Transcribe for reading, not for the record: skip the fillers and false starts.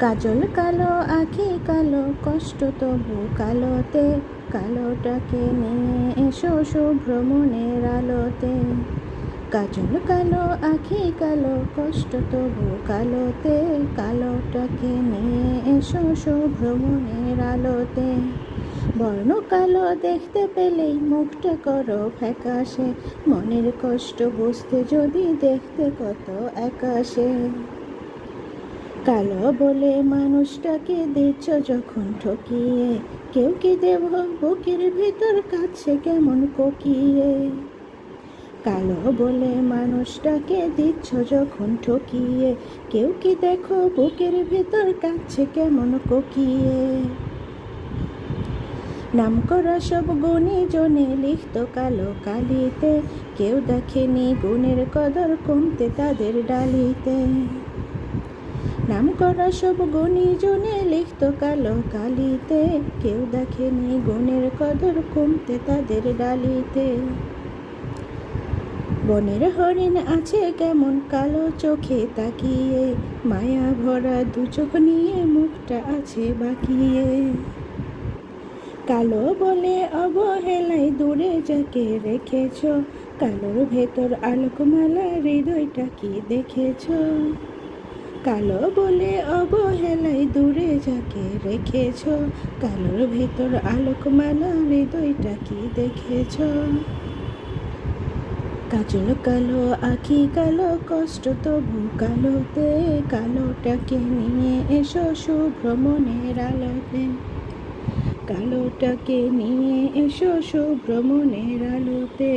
কাজল কালো, আঁখি কালো, কষ্ট তবু কালোতে, কালোটাকে নিয়ে এসো শুভ্র মনের আলোতে। কাজল কালো, আঁখি কালো, কষ্ট তবু কালোতে, কালোটাকে নিয়ে এসো শুভ্র মনের আলোতে। বর্ণ কালো দেখতে পেলেই মুখটা করো ফ্যাকাশে, মনের কষ্ট বুঝতে যদি দেখতে কত একাশে। কালো বলে মানুষটাকে দিচ্ছ যখন ঠকিয়ে, কেউ কি দেব বুকের ভিতর কাছে কেমন কোকিয়ে। কালো বলে মানুষটাকে দিচ্ছ যখন ঠকিয়ে, কেউ কি দেখো বুকের ভিতর কাছে কেমন কোকিয়ে। নাম করা সব গুণী জনে লিখত কালো কালিতে, কেউ দেখেনি গুণের কদর কমতে তাদের ডালিতে। নাম করা সব গুণী জনে লিখত কালো কালিতে, কেউ দেখেনি গুণের কদর কমতে তাদের ডালিতে। বনের হরিণ আছে কেমন কালো চোখে তাকিয়ে, মায়া ভরা দু চোখ নিয়ে মুখটা আছে বাকিয়ে। কালো বলে অবহেলায় দূরে যাকে রেখেছ, কালোর ভেতর আলোকমালা হৃদয়টা কি দেখেছ। কালো বলে অবহেলায় দূরে যাকে রেখেছ, কালোর ভেতর আলোকমালা হৃদয়টা কি দেখেছ। কাজল কালো, আঁখি কালো, কষ্ট তবু কালোতে, কালোটাকে নিয়ে এসো শুভ্র মনের আলোতে। কালোটাকে নিয়ে এসো শুভ্র মনের আলোতে।